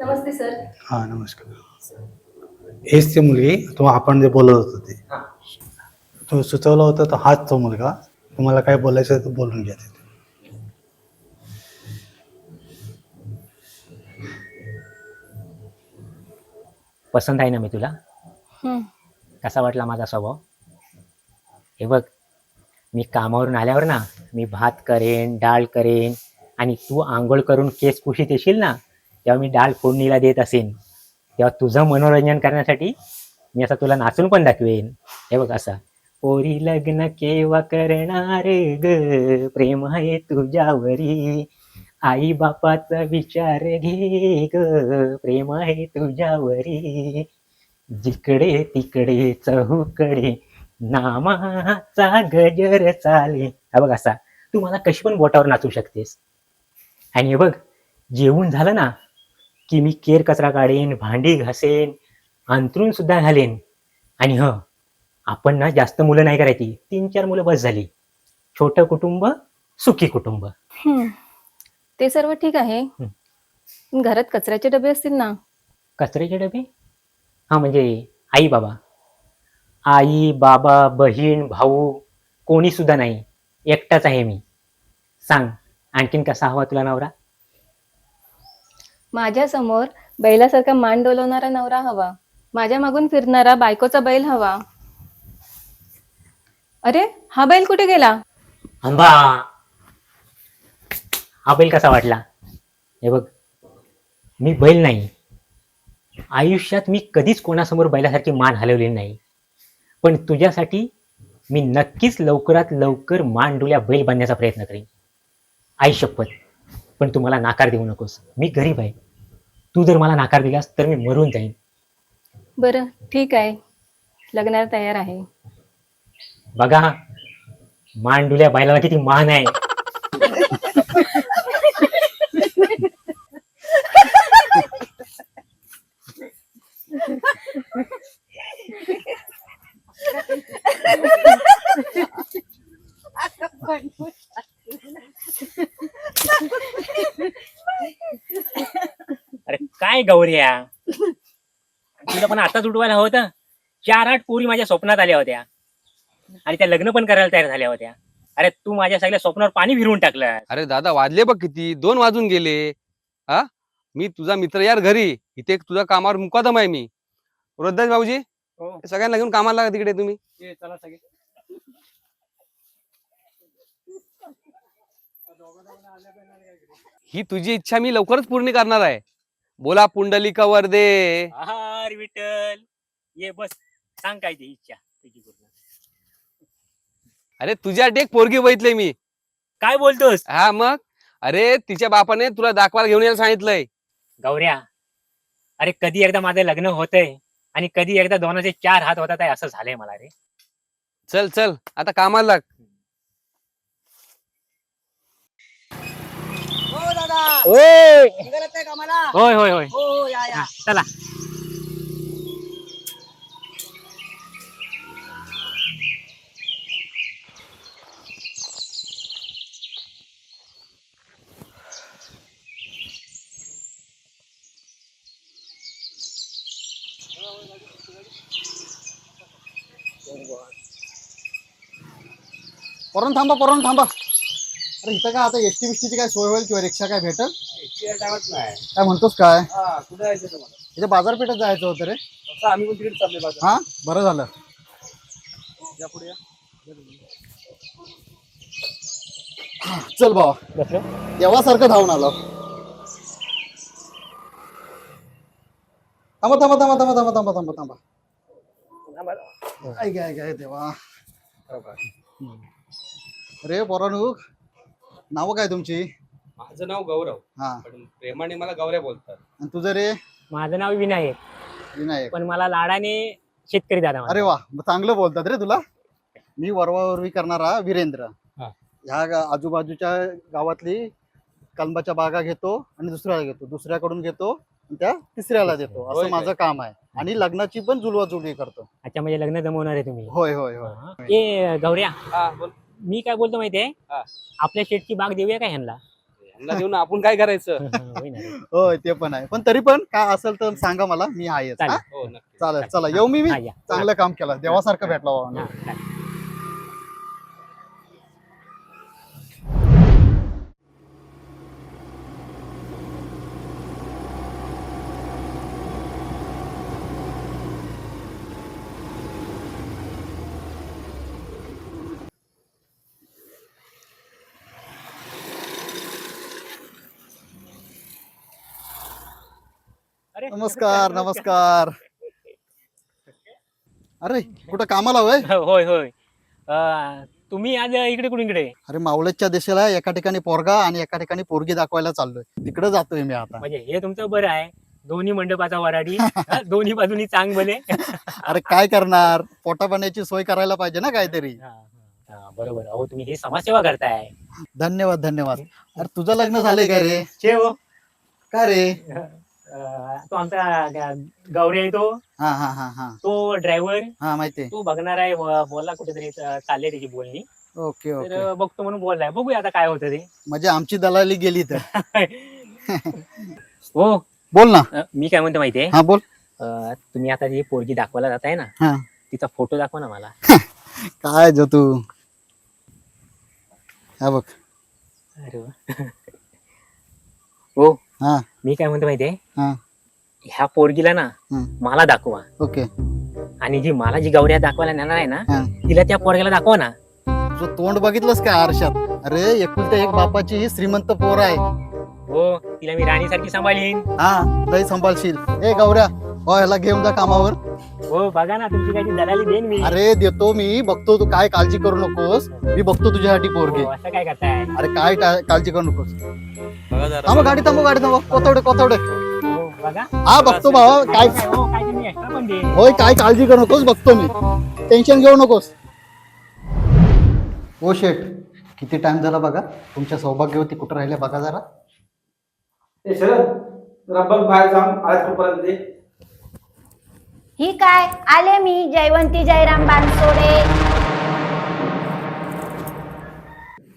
नमस्ते sir. हा नमस्कार. हेच ती मुलगी तो आपण जे बोलत होतो ते तो सुचवला होता तो हाच तो मुलगा. तुम्हाला काय बोलायचं आहे तर बोलून घ्या तिथे. पसंत आहे ना मी तुला? कसा वाटला माझा स्वभाव? हे बघ, मी कामावरून आल्यावर ना मी भात करेन, डाळ करेन आणि तू आंघोळ करून केस पुशीत येशील ना तेव्हा मी डाळ फोडणीला देत असेन. तेव्हा तुझं मनोरंजन करण्यासाठी मी असं तुला नाचून पण दाखवेन. हे बघ असा, पोरी लग्न केव्हा करणार ग, प्रेम आहे तुझ्यावरी, आई बापाचा विचार घे ग, प्रेम आहे तुझ्यावरी, जिकडे तिकडे चहूकडे नामाचा गजर चाले. हा बघ असा तू मला कशी पण बोटावर नाचू शकतेस. आणि हे बघ, जेवून झालं ना की मी केर कचरा काढेन, भांडी घासेन, अंथरूण सुद्धा घालेन. आणि आपण ना जास्त मुलं नाही करायची, 3-4 मुलं बस झाली. छोटं कुटुंब सुखी कुटुंब. ते सर्व ठीक आहे. घरात कचऱ्याचे डबे असतील ना? कचऱ्याचे डबे? हा म्हणजे आई बाबा, आई बाबा, बहीण भाऊ कोणी सुद्धा नाही, एकटाच आहे मी. सांग आणखीन कसा हवा तुला नवरा? माझ्या समोर बैलासारखा मान डोलवणारा नवरा हवा. माझ्या मागून फिरणारा बायकोचा बैल हवा. अरे, हा बैल कुठे गेला? अंबा, हा बैल कसा वाटला? हे बघ, मी बैल नाही. आयुष्यात मी कधीच कोणासमोर बैलासारखी मान हलवलेली नाही. पण तुझ्यासाठी मी नक्कीच लवकरात लवकर मान डोल्या बैल बांधण्याचा प्रयत्न करेन. आई शपथ. पण तू मला नाकार देऊ नकोस. मी गरीब आहे. तू जर मला नाकार दिलास तर मी मरून जाईन. बरं, ठीक आहे. लग्नाला तयार आहे. बघा, मान डोल्या बैलाला किती मान आहे. अरे काय गौऱ्या, तुला पण आताच उठवायला हवं होतं. 4-8 पोरी माझ्या स्वप्नात आल्या होत्या आणि त्या लग्न पण करायला तयार झाल्या होत्या. अरे तू माझ्या सगळ्या स्वप्नावर पाणी फिरवून टाकलं. अरे दादा, वाजले बघ किती, 2 वाजून गेले. हा, मी तुझा मित्र यार घरी, इथे तुझा कामावर मुकादम आहे मी. वृद्धाज भाऊजी, हो. सगळ्यांना घेऊन कामाला लागा तिकडे तुम्ही. चला सगळे. ही तुझी इच्छा मी लवकरच पूर्ण करणार आहे. बोला पुंडलिक वरदे. आहार विठ्ठल, ये बस, सांग काय ती इच्छा तुझी पूर्ण. अरे तुझ्या डेक पोरगी बघितले मी. काय बोलतोस? हा मग, अरे तिच्या बापाने तुला दाखवायला घेऊन यायला सांगितलंय. गौऱ्या, अरे कधी एकदा माझं लग्न होतंय आणि कधी एकदा दोनाचे 4 हात होतात आहे, असं झालंय मला रे. चल चल आता कामाला लाग. हो दादा, ओय, निघालात काय कामाला? होय होय होय, हो हो, या या. हा, चला. पोरांनो थांबा. अरे इथं काय आता एसटी बिस्टीची काय सोय होईल किंवा रिक्षा काय भेटल? काय म्हणतोस काय? कुठे जायचं तुम्हाला? इथे बाजारपेठेत जायचं होतं रे. आम्ही पण तिकडे चालले बाजार. हा, बरं झालं. या पुढे या. चल भावा, बसलो. देवासारखं धावून आलो. थांबा. काय देवा. अरे पोरांनो, नाव काय तुमची? माझं नाव गौरव, हा, पण प्रेमाने मला गौऱ्या बोलतात. आणि तुझं रे? माझं नाव विनायक, विनायक. पण मला लाडाने शेतकरी दादा म्हणतात. अरे वा, मग चांगलं बोलतात रे तुला. मी वरवावरवी करणारा वीरेंद्र. हा. ह्या आजूबाजूच्या गावातली कलमाच्या बागा घेतो आणि दुसऱ्याकडून घेतो आणि त्या तिसऱ्याला देतो. होय असं काय? माझं काम आहे. आणि लग्नाची पण जुळवाजुळवी करतो. अच्छा, म्हणजे लग्न जमवणार आहे तुम्ही? होय. ए गौऱ्या, हा बोल. मी काय बोलतो माहितीये, हा. आपल्या शेटची बाग देऊया का ह्यांना? त्यांना देऊन आपण काय करायचं? होय ना रे. होय ते पण आहे, पण तरी पण काय असेल तर सांगा मला, मी आहेच. चालेल. हा? हो नक्की. चालेल, चला येऊ मी. हा, या. चांगलं काम केलं, देवासारखं भेटला बाबा. हा, चालेल. अरे, नमस्कार नमस्कार. अरे कुठं कामाला होय? होय होय. तुम्ही आज इकडे कुठे इकडे अरे मावळतच्या दिशेला एका ठिकाणी पोरगा आणि एका ठिकाणी पोरगी दाखवायला चाललोय, तिकडे जातोय मी आता. म्हणजे हे तुमचं बरं आहे, दोन्ही मंडपाचा वराडी. दोन्ही बाजूनी चांग भले. अरे काय करणार, पोटा पाण्याची सोय करायला पाहिजे ना काहीतरी. बरोबर. अहो तुम्ही हे समाजसेवा करताय. धन्यवाद धन्यवाद. अरे तुझं लग्न झालंय का रे? हो. का रे? तो आमचा गौरी आहे, तो हा हा हा हा तो ड्रायव्हर, हा माहितीये. तो बघणार आहे. बोलला कुठेतरी चालले त्याची बोलणी. Okay okay. तर बघतो म्हणून बोललाय. बघूया आता काय होतं ते. म्हणजे आमची दलाली गेली तर. हो. बोल ना. मी काय म्हणतो माहितीये, हा बोल. तुम्ही आता जी पोरगी दाखवायला जाताय ना, हा. तिचा फोटो दाखवा ना मला. काय जो तू. हा बघ. अरे वा. हो. हा मी काय म्हणतो माहितीये, हा ह्या पोरगीला ना मला दाखवा, ओके. आणि जी मला जी गौऱ्या दाखवायला नेणार आहे ना, हा. तिला त्या पोरग्याला दाखवा ना. तुझं तोंड बघितलंस का आरशात? अरे एकुलते एक बापाची ही श्रीमंत पोर आहे. हो, तिला मी राणीसारखी सांभाळीन. हा लय सांभाळशील. ए गौऱ्या, हो ह्याला घेऊन जा कामावर. हो बघा ना, तुमची काही दलाली देईन मी. अरे देतो मी, बघतो. तू काय काळजी करू नकोस, मी बघतो तुझ्यासाठी पोरगी. हो, असं काय करताय? अरे काय काळजी करू नकोस. बघा जरा. थांबा गाडी, थांबा गाडी, थांबा. कोथवडे कोथवडे. हो बघा. हा बघतो भावा. काय हो, काय तुम्ही एक्स्ट्रा पण दे. होय, काय काळजी करू नकोस, बघतो मी. टेन्शन घेऊ नकोस. ओ शेठ, किती टाइम झाला बघा. तुमच्या सौभाग्यवती कुठं राहिल्या बघा जरा. शरद जरा बघ बाहेर जाऊन आज कुठपर्यंत ते. ही काय आले मी जयवंती जयराम बानसोडे.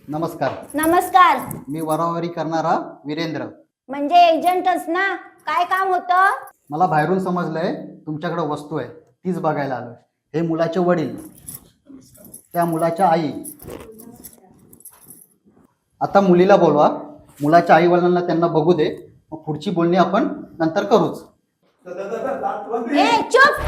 नमस्कार, नमस्कार. मी वरावरी करणारा वीरेंद्र. म्हणजे एजंटच ना? काय काम होतं? मला बाहेरून समजलंय तुमच्याकडे वस्तू आहे, तीच बघायला आलोय. हे मुलाचे वडील, त्या मुलाच्या आई. आता मुलीला बोलवा, मुलाच्या आई वडिलांना त्यांना बघू दे, मग पुढची बोलणी आपण नंतर करूच. ए चुप.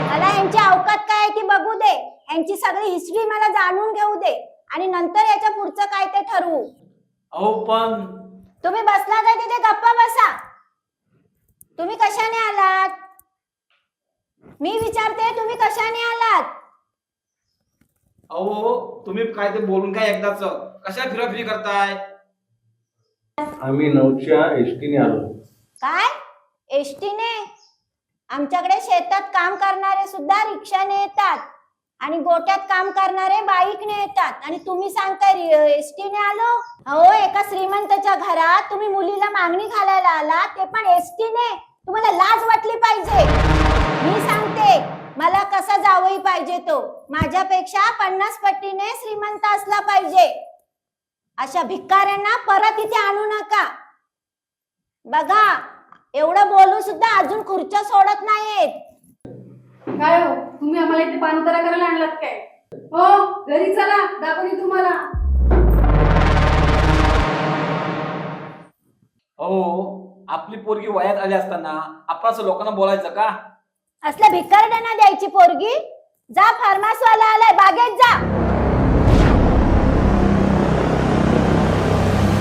मला यांची अवकात काय आहे ती बघू दे. यांची सगळी हिस्ट्री मला जाणून घेऊ दे, आणि नंतर याच्या पुढचं काय ते ठरवू. अहो पण तुम्ही बसला काय तिथे गप्पा बसा. तुम्ही कशाने आलात? मी विचारते, तुम्ही कशाने आलात? अहो तुम्ही काय ते बोलून काय एकदाच कशा फिराफिरी करताय? आम्ही 9च्या एसटीने आलो. काय एसटीने? आमच्याकडे शेतात काम करणारे सुद्धा रिक्षाने येतात, आणि गोट्यात काम करणारे बाईकने येतात, आणि तुम्ही सांगताय एसटीने आलो? हो, एका श्रीमंताच्या घरात तुम्ही मुलीला मागणी घालायला आला, ते पण एसटीने? तुम्हाला लाज वाटली पाहिजे. मी सांगते, मला कसा जावई पाहिजे तो माझ्यापेक्षा 50 पटीने श्रीमंत असला पाहिजे. अशा भिकाऱ्यांना परत इथे आणू नका. बघा, एवढं बोलून सुद्धा अजून खुर्च्या सोडत नाहीत. काय हो, तुम्ही आम्हाला इथे पानतरा करायला आणलात काय? हो, घरी चला, दाखवली तुम्हाला. अहो आपली पोरगी वयात आली असताना आपण असं लोकांना बोलायचं का? असल्या भिकारड्यांना द्यायची पोरगी? जा, फार्मासवाला आलाय, बागेत जा.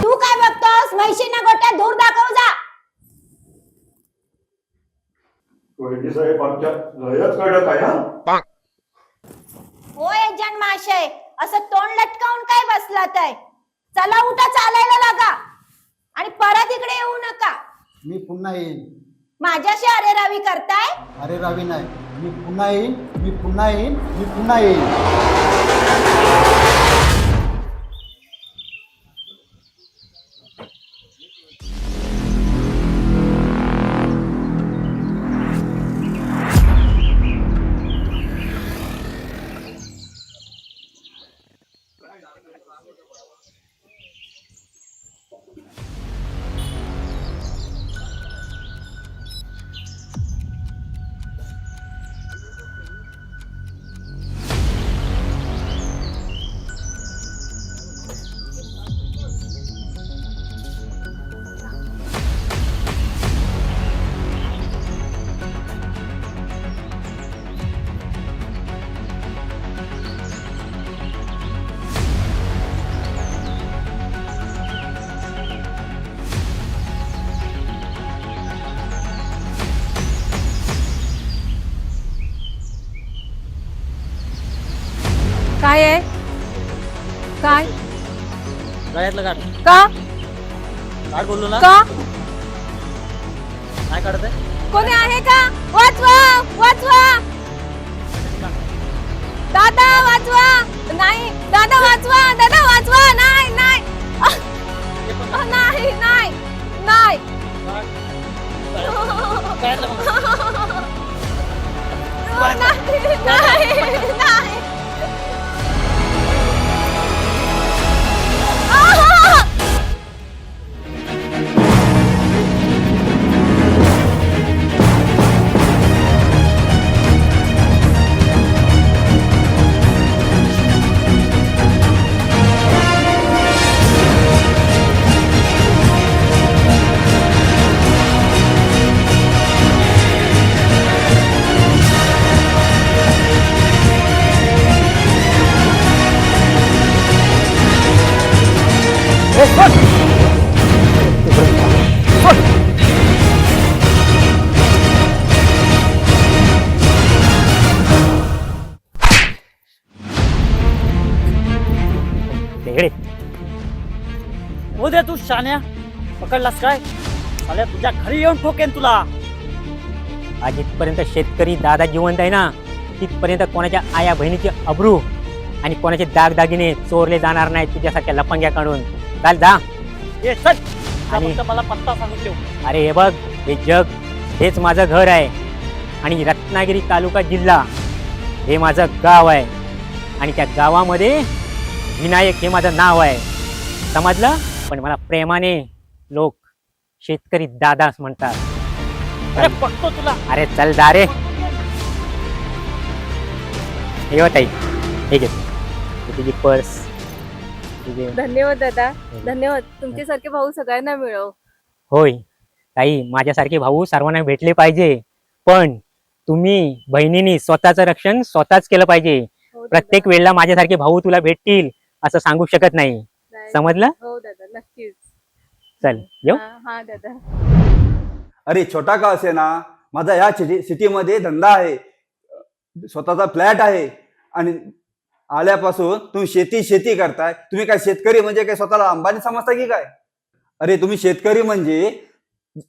तू काय बघतोस? म्हैशींना गोट्यात धूर दाखव जा. साहेब आमच्या लयच कडक आहे हा. हो एजंट माशय, असं तोंड लटकावून काय बसलात आहे? चला उठा, चालायला लागा, आणि परत इकडे येऊ नका. मी पुन्हा येईन. माझ्याशी अरे रावी करताय? अरे रावी नाही, मी पुन्हा येईन, मी पुन्हा येईन, मी पुन्हा येईन. काय आहे काय गळ्यातलं गाठ का गाठ बोललो ना का काय काढत आहे कोणी आहे का वाचवा वाचवा दादा वाचवा नाही दादा वाचवा नाही नाही नाही नाही नाही नाही नाही वेगळे हो दे तू शान्या पकडलास काय आल्या तुझ्या घरी येऊन ठोकेन तुला आज इथपर्यंत शेतकरी दादा जिवंत आहे ना तिथपर्यंत कोणाच्या आया बहिणीचे अब्रू आणि कोणाचे दागदागिने चोरले जाणार नाहीत तुझ्यासारख्या लफंग्या काढून. चाल जा. ये चल आणि मला पत्ता सांगून ठेव. अरे हे बघ, हे जग हेच माझं घर आहे आणि रत्नागिरी तालुका जिल्हा हे माझं गाव आहे आणि त्या गावामध्ये विनायक हे माझं नाव आहे, समजलं. पण मला प्रेमाने लोक शेतकरी दादा म्हणतात. अरे बघतो तुला. अरे चल जा रे. हे हो ताई, हे घे तुझी पर्स. धन्यवाद दादा, धन्यवाद. तुमच्यासारखे भाऊ सगळ्यांना मिळव. होय ताई, माझ्यासारखे भाऊ सर्वांना भेटले पाहिजे, पण तुम्ही बहिणींनी स्वतःचं रक्षण स्वतःच केलं पाहिजे. हो प्रत्येक वेळेला माझ्यासारखे भाऊ तुला भेटतील असं सांगू शकत नाही, समजलं. हो दादा, नक्कीच. चल येऊ. हा दादा. अरे छोटा का असे ना, माझा या सिटीमध्ये धंदा आहे, स्वतःचा फ्लॅट आहे आणि आल्यापासून तुम्ही शेती करताय. तुम्ही काय शेतकरी म्हणजे काय स्वतःला अंबानी समजता की काय? अरे तुम्ही शेतकरी म्हणजे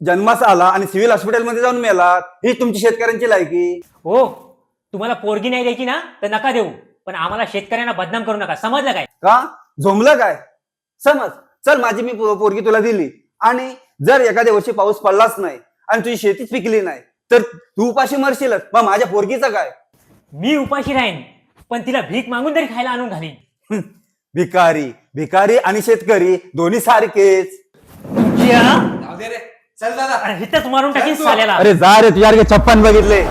जन्मास आला आणि सिव्हिल हॉस्पिटलमध्ये जाऊन मेलात, ही तुमची शेतकऱ्यांची लायकी. हो, तुम्हाला पोरगी नाही द्यायची ना तर नका देऊ, पण आम्हाला शेतकऱ्यांना बदनाम करू नका, समजलं काय? का झोंबलं काय? समज, चल माझी मी पोरगी तुला दिली आणि जर एखाद्या वर्षी पाऊस पडलाच नाही आणि तुझी शेतीच पिकली नाही तर तू उपाशी मरशीलच. मग माझ्या पोरगीचं काय? मी उपाशी राहीन, पण तिला भीक मागून तरी खायला आणून घालीन. भिकारी आणि शेतकरी दोन्ही सारखेच. जाऊ दे रे, चल दादा. अरे इथंच मारून टाकीन साल्याला. अरे जा रे, तुझ्यासारखे 56 बघितले.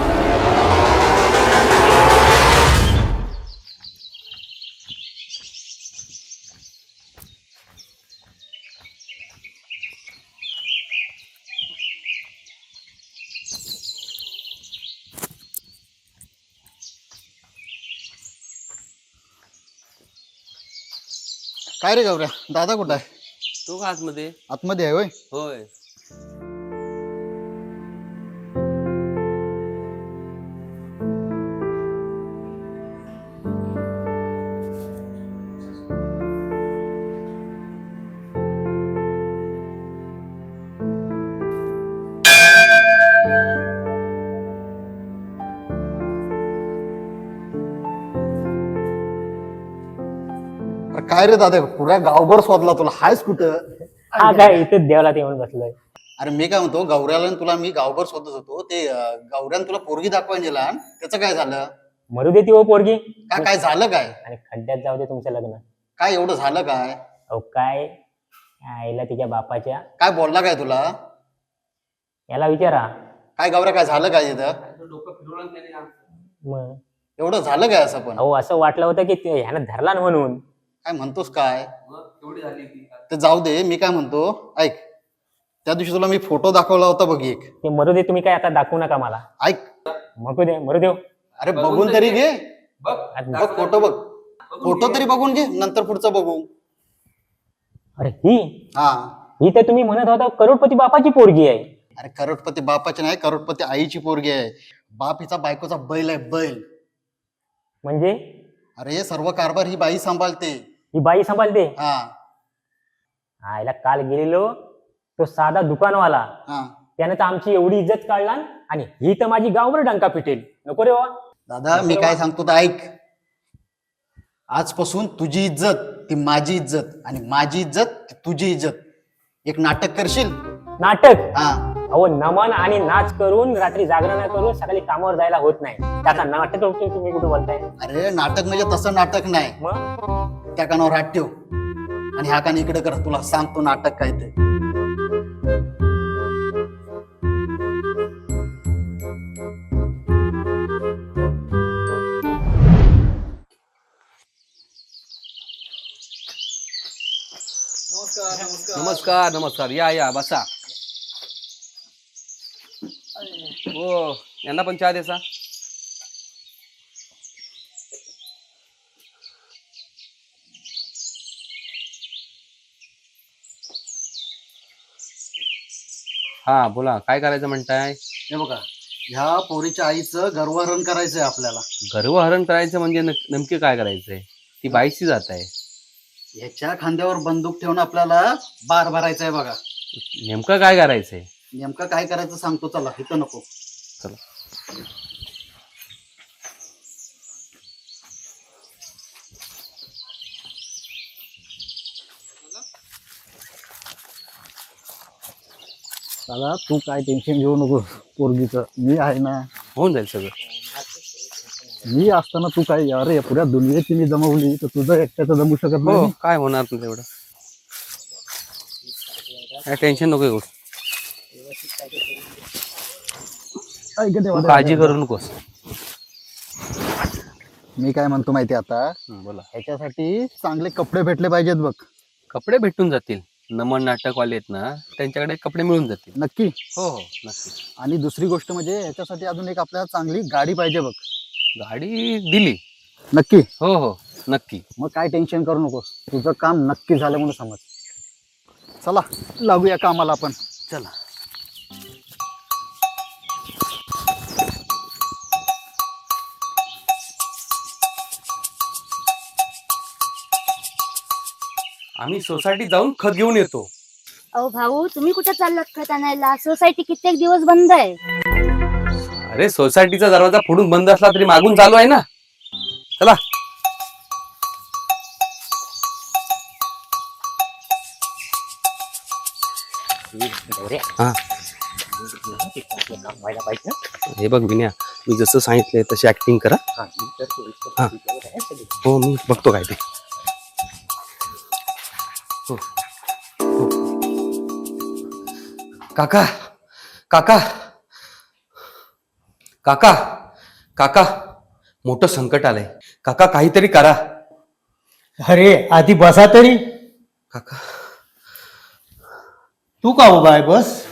काय रे गौऱ्या, दादा कुठं आहे? तो का आतमध्ये? आतमध्ये आहे होय. होय. अरे काय रे दादा, पुऱ्या गावभर शोधला तुला, हायच कुठं? हा काय इथं देवलात येऊन बसलोय. अरे मी काय म्हणतो, गौऱ्याला आणि तुला मी गावभर शोधत होतो. ते गौऱ्यानं तुला पोरगी दाखवायला नेला, त्याचं काय झालं? मरू दे ती हो पोरगी. काय झालं काय? आणि खड्ड्यात जाऊ दे तुमचं लग्न. काय एवढं झालं काय? अहो काय, आईला तिच्या बापाच्या. काय बोलला काय तुला? याला विचारा. काय गौऱ्या, काय झालं काय तिथं? डोकं फिरवलं त्याने आमचं. मग एवढं झालं काय असं पण? अहो असं वाटलं होतं की ह्यानं धरला ना म्हणून. काय म्हणतोस काय? मग तेवढी झाली ती. ते जाऊ दे, मी काय म्हणतो ऐक, त्या दिवशी तुला मी फोटो दाखवला होता बघ एक. ते मरू दे, तुम्ही काय आता दाखवू नका मला. ऐक, मरू दे, मरू देव. अरे बघून तरी घे. बघ बघ फोटो, बघ फोटो तरी बघून घे, नंतर पुढचं बघू. अरे ही हा, ही तर तुम्ही म्हणत होता करोडपती बापाची पोरगी आहे. अरे करोडपती बापाची नाही, करोडपती आईची पोरगी आहे. बाप हिचा बायकोचा बैल आहे, बैल. म्हणजे अरे सर्व कारभार ही बाई सांभाळते. ही बाई सांभाळते. हा आईला काल गेलेलो तो साधा दुकानवाला, हा त्याने तर आमची एवढी इज्जत काढला आणि ही तर माझी गावभर डंका पिटेल. नको रे वा. दादा मी काय सांगतो तर ऐक. आजपासून तुझी इज्जत ती माझी इज्जत आणि माझी इज्जत ती तुझी इज्जत. एक नाटक करशील? नाटक? हा अहो नमन आणि नाच करून रात्री जागरण करून सकाळी कामावर जायला होत नाही, त्याचा नाटक होतो तुम्ही कुठे बोलताय? अरे नाटक म्हणजे तसं नाटक नाही. मग त्या कानावर हात ठेव आणि ह्या कान इकडे कर, तुला सांगतो नाटक काय ते. नमस्कार नमस्कार, या या बसा. हो, यांना पण चहा द्यायचा. हा बोला, काय करायचं म्हणताय? हे बघा, ह्या पोरीच्या आईचं गर्वहरण करायचंय आपल्याला. गर्वहरण करायचं म्हणजे नेमके काय करायचंय? ती बाईची जात आहे. ह्याच्या खांद्यावर बंदूक ठेवून आपल्याला बार भरायचंय बघा. नेमकं काय करायचंय? नेमकं काय करायचं सांगतो, चला. इथं नको, चला. दादा तू काय टेन्शन घेऊ नको पोरगीचं, मी आहे ना. होऊन जाईल सगळं. मी असताना तू काय, अरे पुऱ्या दुनियेची मी जमवली तर तुझं एकट्याचं जमू शकत हो, नाही. काय होणार तुझं एवढं? काय टेन्शन नको घेऊ. ऐक दे, तू काळजी करू नकोस. मी काय म्हणतो माहिती आता, बोला. ह्याच्यासाठी चांगले कपडे भेटले पाहिजेत बघ. कपडे भेटून जातील. नमन नाटकवाले आहेत ना, त्यांच्याकडे कपडे मिळून जातील. नक्की. हो हो नक्की. आणि दुसरी गोष्ट म्हणजे ह्याच्यासाठी अजून एक आपल्याला चांगली गाडी पाहिजे बघ. गाडी दिली. नक्की. हो हो नक्की. मग काय टेन्शन करू नकोस, तुझं काम नक्की झालं म्हणून समज. चला लागूया कामाला आपण. चला. आम्ही सोसायटीत जाऊन खत घेऊन येतो. अहो भाऊ, तुम्ही कुठे चाललात खत आणायला? सोसायटी कित्येक दिवस बंद आहे. अरे सोसायटीचा दरवाजा फोडून बंद असला तरी मागून चालू आहे ना. चला. हा. हे बघ विनया, मी जसं सांगितलंय तशी ऍक्टिंग करा. हा. हो मी बघतो काय ते. हो. हो. काका काका काका काका मोठं संकट आलंय काका, काहीतरी करा. अरे आधी बसा तरी. काका तू का उभा आहे? बस.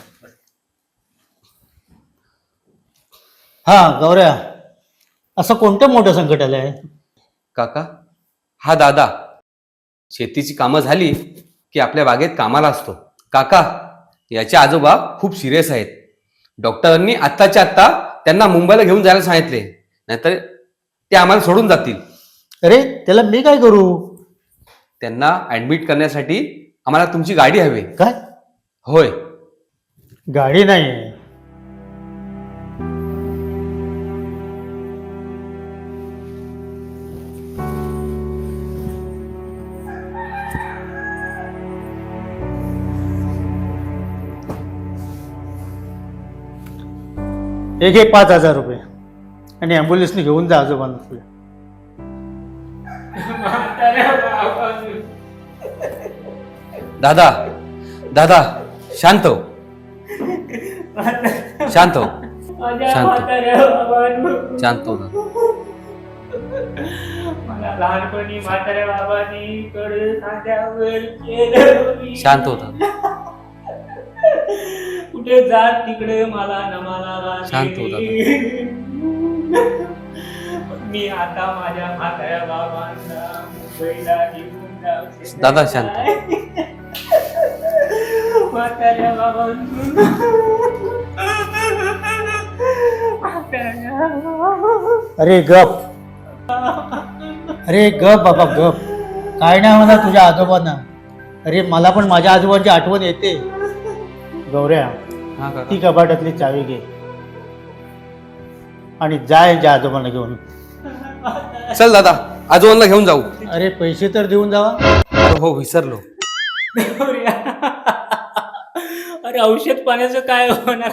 हा गौऱ्या, असं कोणतं मोठं संकट आलंय? काका, हा दादा शेतीची कामं झाली की आपल्या बागेत कामाला असतो. काका, याचे आजोबा खूप सिरियस आहेत. डॉक्टरांनी आत्ताच्या आत्ता त्यांना मुंबईला घेऊन जायला सांगितले, नाहीतर ते आम्हाला सोडून जातील. अरे त्याला मी काय करू? त्यांना ऍडमिट करण्यासाठी आम्हाला तुमची गाडी हवी. काय? होय. गाडी नाही. एक 5,000 रुपये आणि ॲम्ब्युलन्सने घेऊन जा आजोबांना तुझ्या. दादा दादा शांत हो, शांत हो, शांत हो. मला लहानपणी म्हाताऱ्या बाबांनी कडे खांद्यावर केलं. शांत होता. कुठे जात तिकडे मला नमाला शांत हो मी आता माझ्या म्हाताऱ्या बाबांना मुंबईला घेऊन जाऊ. दादा शांत. म्हाताऱ्या बाबांना अरे गप. अरे गप बाबा गप. काय नाही म्हणा तुझ्या आजोबांना. अरे मला पण माझ्या आजोबांची आठवण येते. गौऱ्या, हा काका. ती कपाटातली चावी घे आणि जा यांच्या आजोबांना घेऊन. चल दादा, आजोबांना घेऊन जाऊ. अरे पैसे तर देऊन जावा. अरे हो, विसरलो. अरे औषध पाण्याचं काय होणार?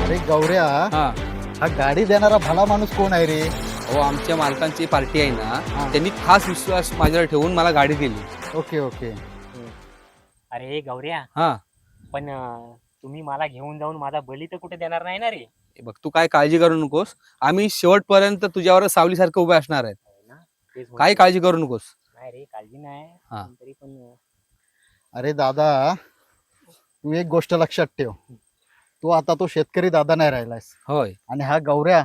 अरे गौऱ्या, हा हा गाडी देणारा भला माणूस कोण आहे रे? हो, आमच्या मालकांची पार्टी आहे ना, त्यांनी खास विश्वास माझ्यावर ठेवून मला गाडी दिली. Okay okay. अरे गौऱ्या, हा पण तुम्ही मला घेऊन जाऊन माझा बली तर कुठे देणार नाही ना रे? हे बघ, तू काय काळजी करू नकोस. आम्ही शेवटपर्यंत तुझ्यावर सावलीसारखं उभे असणार आहेत. ना तेच म्हणतो. काही काळजी करू नकोस. नाही रे, काळजी नाही. हा. पण तरी पण अरे दादा, तू एक गोष्ट लक्षात ठेव. तू आता तो शेतकरी दादा नाही राहिलायस होय, आणि हा गौऱ्या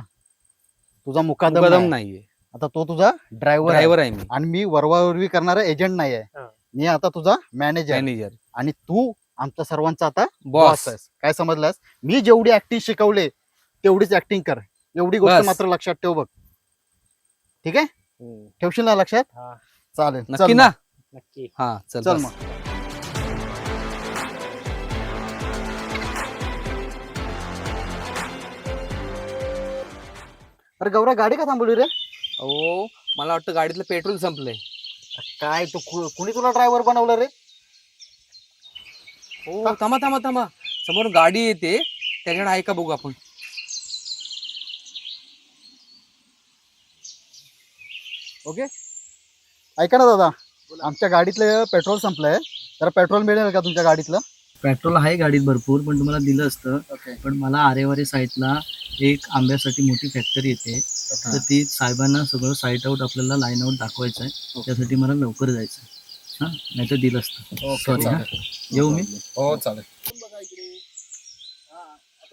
तुझा मुकादम मुकदम नाही. नाहीये. आता तो तुझा ड्रायव्हर ड्रायव्हर आहे मी, आणि मी वरवावरवी करणारा एजंट नाही आहे. हा. मी आता तुझा मॅनेजर मॅनेजर, आणि तू आमच्या सर्वांचा आता बॉस. बॉस आहेस. काय समजलास? मी जेवढी ऍक्टिंग शिकवले तेवढीच ऍक्टिंग कर. एवढी गोष्ट बस. मात्र लक्षात ठेव बघ. ठीक आहे? हम्म, ठेवशील ना लक्षात? हा, चालेल. नक्की चल ना? मग. नक्की. हा चल चल बस. मग. अरे गौऱ्या, गाडी का थांबवली रे? अहो, मला वाटतं गाडीतलं पेट्रोल संपलंय. काय तू कुणी तुला ड्रायव्हर बनवलं रे? हो, थांबा थांबा थांबा, समोर गाडी येते, त्याच्याकडे आहे का बघू आपण. ओके, ऐका ना दादा, आमच्या गाडीतलं पेट्रोल संपलंय. तर पेट्रोल मिळेल का तुमच्या गाडीतलं? पेट्रोल आहे गाडीत भरपूर, पण तुम्हाला दिलं असतं. ओके. पण मला आरेवारे साईडला एक आंब्यासाठी मोठी फॅक्टरी येते, तर ती साहेबांना सगळं साईट आउट आपल्याला लाईन आउट दाखवायचं आहे. त्यासाठी मला लवकर जायचं आहे. हां, नाही तर दिलं असतं. सॉरी हां, येऊ मी. हो चालेल.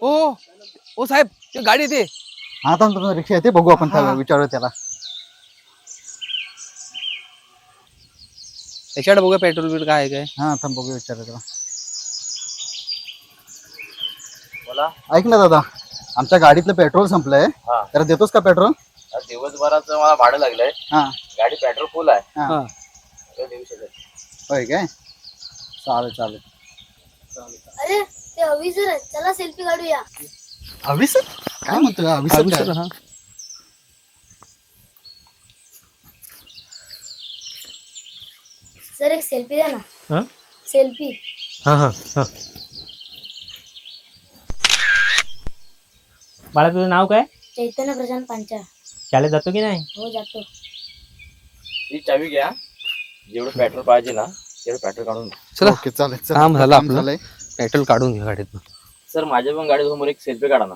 ओ ओ साहेब, ते गाडी येते. हा, थांब, तुमचा रिक्षा येते, बघू आपण. हा. विचारू त्याला. त्याच्याकडे बघूया पेट्रोल बिल काय आहे काय. हा, थांब, बघू, विचारू त्याला. ऐक ना दादा, आमच्या गाडीतलं पेट्रोल संपलंय. तर देतोस का पेट्रोल? दिवसभराचं मला भाडं लागलंय. हा. गाडी पेट्रोल फुल आहे. हा. तो देऊ शकेल. होय काय? चालेल चालेल. अरे ते अविसर आहे, चला सेल्फी काढूया. अविसर? काय म्हणतोय अविसर? काय? हा. सर एक सेल्फी द्या ना. हा? सेल्फी. हां हां हां. बाळा, तुझं नाव काय? चैतन्य प्रशांत पांचाळ. शाळेत जातो की नाही? हो, जातो. ही चावी घ्या. जेवढं पेट्रोल पाहिजे ना तेवढं पेट्रोल काढून घ्या. चला, ओके, चालेल. चल. काम झालं काम आपलं. झालंय. पेट्रोल काढून घ्या गाडीतनं. सर, माझ्या पण गाडीसमोर एक सेल्फी काढा ना.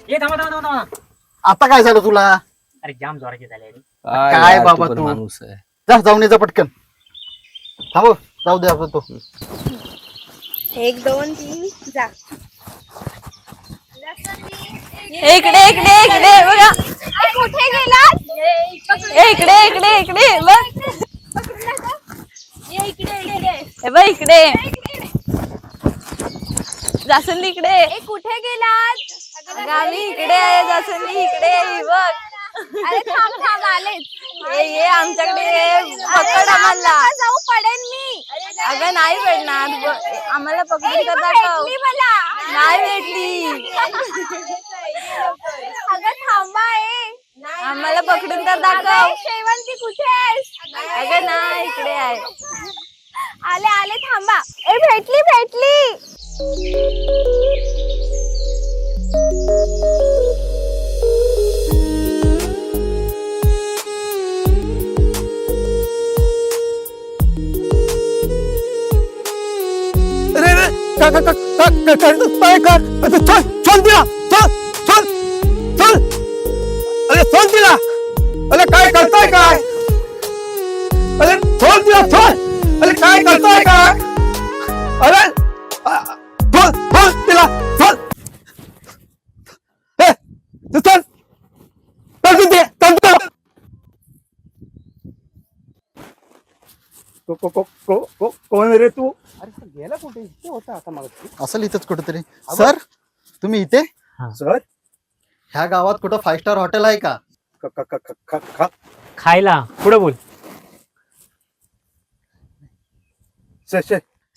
ये थांबा थांबा थांबा थांबा. आता काय झालं तुला? अरे जाम जोराचे झाले रे. काय यार, बाबा पण तू? माणूस आहे. जा, जाऊन ये जा पटकन. थांबव, जाऊ दे आपण तो. 1 2 3 जा. इकडे इकडे इकडे बघा. कुठे गेला? इकडे इकडे इकडे बघ. ये इकडे इकडे. हे बघ इकडे. जास्वंदी इकडे. कुठे गेलात? अगं, आम्ही इकडे आहे. जास्वंदी इकडे आहे, बघ. अरे थांब थांब, आलेच. ये आमच्याकडे पकड आम्हाला जाऊ पडेल मी अगं नाही भेटणार आम्हाला पकडून तर दाखव नाही भेटली अगं थांबा आम्हाला पकडून तर दाखव शेवंती कुठे आहेस अगं नाही इकडे आहे आले आले थांबा भेटली अरे काय करताय काय? अरे सोड दिला सोड. अरे काय करताय काय? अरे सोड सोड दिला सोड. चल चल दे चल दे. कोण रे तू? अरे गेला कुठे? इथे होता आता मग असेल इथेच कुठेतरी. सर तुम्ही इथे? सर ह्या गावात कुठं 5 स्टार हॉटेल आहे का? खायला पुढे बोल.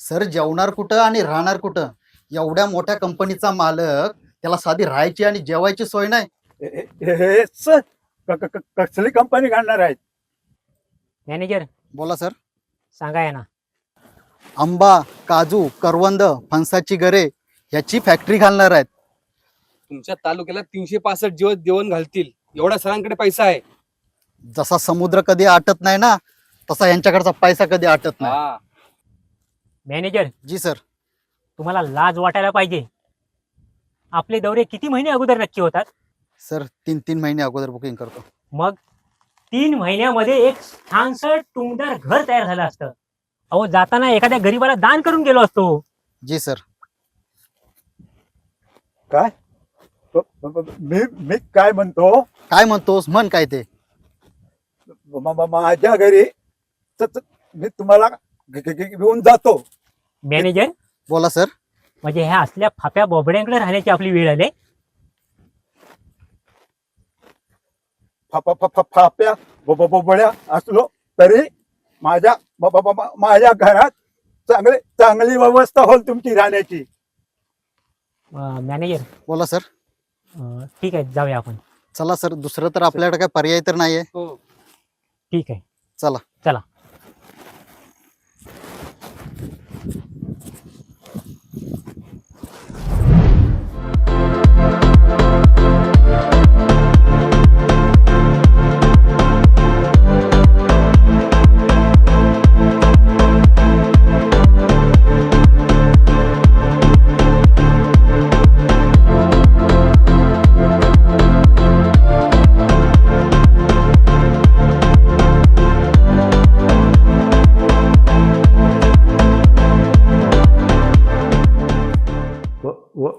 सर जेवणार कुठं आणि राहणार कुठं? एवढ्या मोठ्या कंपनीचा मालक, त्याला साधी राहायची आणि जेवायची सोय नाही. कसली कंपनी काढणार आहेत? मॅनेजर बोला सर. सांगा ना. आंबा, काजू, करवंद, फणसाची गरे याची फॅक्टरी घालणार आहेत. तुमच्या तालुक्याला 365 जेवण घालतील एवढा सरांकडे पैसा आहे. जसा समुद्र कधी आटत नाही ना, तसा यांच्याकडचा पैसा कधी आटत नाही. मॅनेजर जी सर. तुम्हाला लाज वाटायला पाहिजे. आपले दौरे किती महिने अगोदर नक्की होतात? सर 3 महिने अगोदर बुकिंग करतो. मग 3 महिन्यामध्ये एक छानसं टुमदार घर तयार झालं असतं. अहो जाताना एखाद्या गरीबाला दान करून गेलो असतो. जी सर. काय? मी काय म्हणतो? काय म्हणतोस? म्हण काय ते. माझ्या घरी मी तुम्हाला घेऊन जातो. मॅनेजर बोला सर. म्हणजे ह्या असल्या फाप्या बोबड्यांकडे राहण्याची आपली वेळ आली. फाप्या बोबड्या असलो तरी माझ्या घरात चांगली व्यवस्था होईल तुमची राहण्याची. मॅनेजर बोला सर. ठीक आहे जाऊया आपण. चला सर. दुसरं तर आपल्याकडे काय पर्याय तर नाहीये. ठीक आहे चला चला.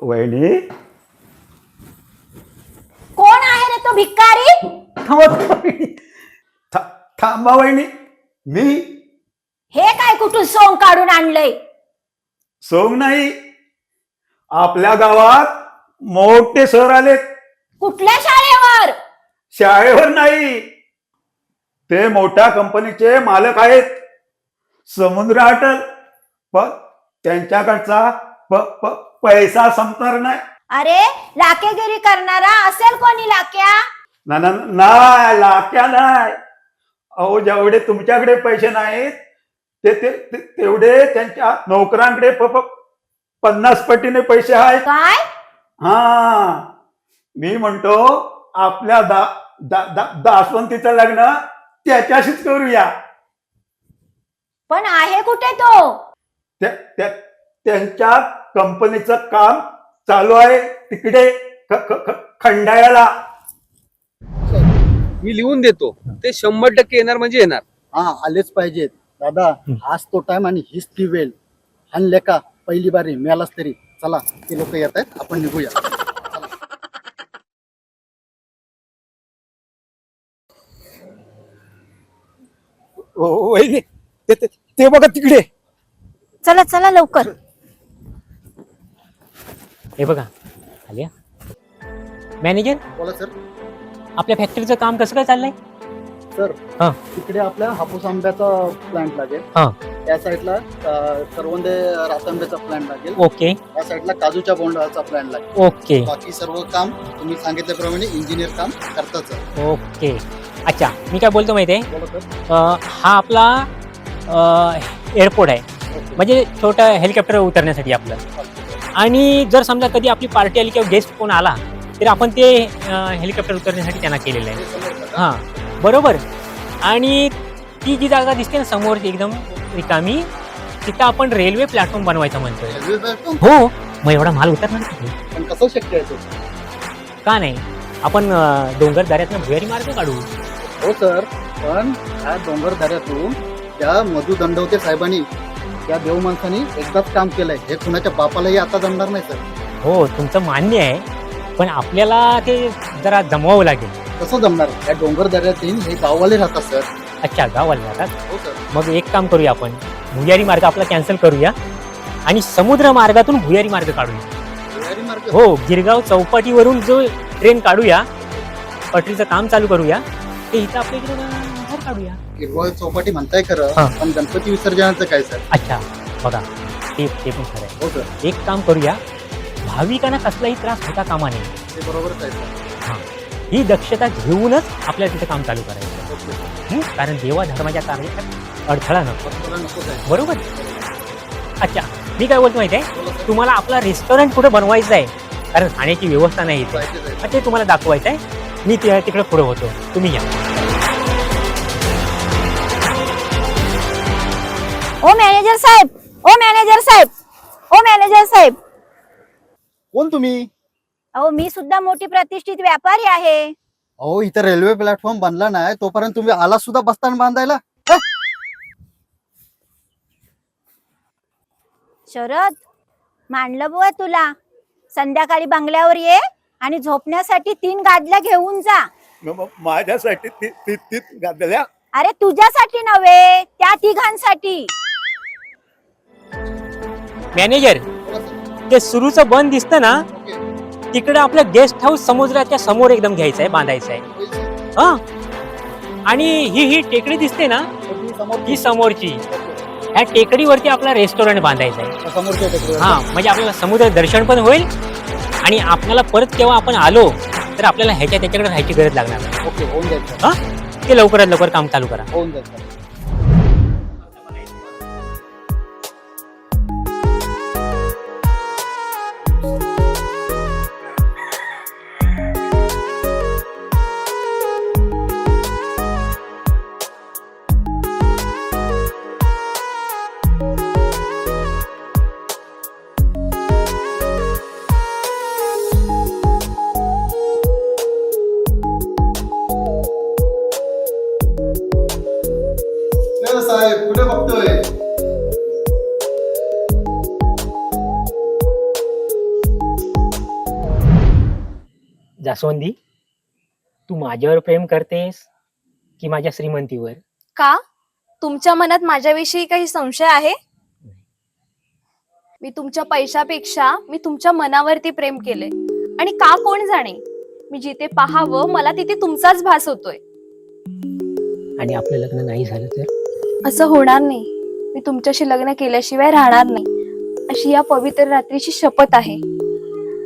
वहिनी कोण आहे रे तो भिकारी? थांबा वहिनी. मी हे काय कुठून सोंग काढून आणलंय? सोंग नाही. आपल्या गावात मोठे सर आले. कुठल्या शाळेवर? शाळेवर नाही. ते मोठ्या कंपनीचे मालक आहेत. समुद्र हॉटेल. पण त्यांच्याकडचा पैसा संपणार नाही. अरे लाकेगिरी करणारा असेल कोणी लाक्या? नाही लाक्या नाही. अहो जेवढे तुमच्याकडे पैसे नाहीत तेवढे त्यांच्या नोकरांकडे 50 पटीने पैसे आहेत. काय? हा मी म्हणतो आपल्या दासवंतीचं लग्न त्याच्याशीच करूया. पण आहे कुठे तो? त्यांच्या कंपनीचं काम चालू आहे तिकडे खंडाळ्याला. मी लिहून देतो. ते 100% येणार म्हणजे येणार. हा आलेच पाहिजेत दादा. आज तो टाइम आणि हीच ती वेळ. आणले का पहिली बारी मिळालाच तरी. चला ते लोक येत आहेत, आपण निघूया. वहिनी ते बघा तिकडे. चला चला लवकर. हे बघा आलिया. मॅनेजर बोला सर. आपल्या फॅक्टरीचं काम कसं काय चाललंय? सर हा. तिकडे आपल्या हापूस आंब्याचा प्लांट लागेल. हा. त्या साईडला करवंदे रातांब्याचा प्लांट लागेल. ओके या साईडला काजूच्या बोंडाचा प्लांट लागेल. ओके बाकी सर्व काम तुम्ही सांगितल्याप्रमाणे इंजिनियर काम करतात सर. ओके. अच्छा, मी काय बोलतो माहिती आहे, बोला सर. हा आपला एअरपोर्ट आहे, म्हणजे छोटा हेलिकॉप्टर उतरण्यासाठी आपलं. आणि जर समजा कधी आपली पार्टी आली किंवा गेस्ट कोण आला तर आपण ते हेलिकॉप्टर उतरण्यासाठी त्यांना केलेलं आहे. हां बरोबर. आणि ती जी जागा दिसते ना समोर एकदम रिकामी, तिथं आपण रेल्वे प्लॅटफॉर्म बनवायचा म्हणतोय. रेल्वे प्लॅटफॉर्म हो, मग एवढा माल उतरणार कुठे? पण कसं शक्य आहे सर? का नाही, आपण डोंगर दऱ्यातनं भुयारी मार्ग काढू. हो सर, पण ह्या डोंगर दऱ्यातून त्या मधु दंडवते साहेबांनी, त्या देव माणसांनी एकदाच काम केलंय. हे कुणाच्या बापालाही आता जमणार नाही सर. हो, तुमचं मान्य आहे, पण आपल्याला ते जरा जमवावं लागेल. कसं जमणार? त्या डोंगर दऱ्यातील हे गाववाले राहतात सर. अच्छा, गावाला जातात. हो सर. मग एक काम करूया, आपण भुयारी मार्ग आपला कॅन्सल करूया आणि समुद्र मार्गातून भुयारी मार्ग काढूया. भुयारी मार्ग? हो, गिरगाव चौपाटीवरून जो ट्रेन काढूया, पटरीचं काम चालू करूया, ते इथं आपल्या इकडे बाहेर काढूया. गिरगाव चौपाटी म्हणताय खरं, हा. पण गणपती विसर्जनाचं काय सर? अच्छा बघा, ते पण खरं आहे. हो सर, एक काम करूया, भाविकांना कसलाही त्रास होता कामा नये. ते बरोबरच आहे सर. हां, ही दक्षता घेऊनच आपल्याला तिथे काम चालू करायचं. कारण देवा धर्माच्या कार्यात अडथळा नको. नकोच आहे. बरोबर. अच्छा, मी काय बोलतो माहिती आहे, तुम्हाला आपला रेस्टॉरंट कुठे बनवायचं आहे, कारण खाण्याची व्यवस्था नाही इथे. पाहिजेच आहे. ते तुम्हाला दाखवायचं आहे. मी तिकडे पुढे होतो, तुम्ही या. ओ मॅनेजर साहेब, ओ मॅनेजर साहेब, ओ मॅनेजर साहेब. कोण तुम्ही? अहो, मी सुद्धा मोठी प्रतिष्ठित व्यापारी आहे. अहो, इथं रेल्वे प्लॅटफॉर्म बनला नाही तोपर्यंत तुम्ही आला सुद्धा बसताना बांधायला. शरद, मांडलं बुवा तुला. संध्याकाळी बंगल्यावर ये आणि झोपण्यासाठी 3 गादल्या घेऊन जा. माझ्यासाठी ती गादल्या? अरे तुझ्यासाठी नव्हे, त्या 3घांसाठी. मॅनेजर, ते सुरूचं बंद दिसतं ना, तिकडे आपलं गेस्ट हाऊस समुद्राच्या समोर एकदम घ्यायचं आहे, बांधायचं आहे. हा, आणि ही टेकडी दिसते ना, ही समोरची, ह्या टेकडीवरती आपला रेस्टॉरंट बांधायचं आहे. हा, म्हणजे आपल्याला समुद्र दर्शन पण होईल आणि आपल्याला परत केव्हा आपण आलो तर आपल्याला त्याच्याकडे राहायची गरज लागणार नाही. ओके, होऊन जाईल सर. हा, ते लवकरात लवकर काम चालू करा. होऊन जाईल सर. साहेब कुठे बघतोय? जास्वंदी, तू माझ्यावर प्रेम करतेस की माझ्या श्रीमंतीवर? का? तुमच्या मनात माझ्याविषयी काही संशय आहे? मी तुमच्या पैशापेक्षा मी तुमच्या मनावरती प्रेम केले. आणि का कोण जाणे, मी जिथे पाहावं मला तिथे तुमचाच भास होतोय. आणि आपलं लग्न नाही झालं तर? असं होणार नाही. मी तुमच्याशी लग्न केल्याशिवाय राहणार नाही, अशी या पवित्र रात्रीची शपथ आहे.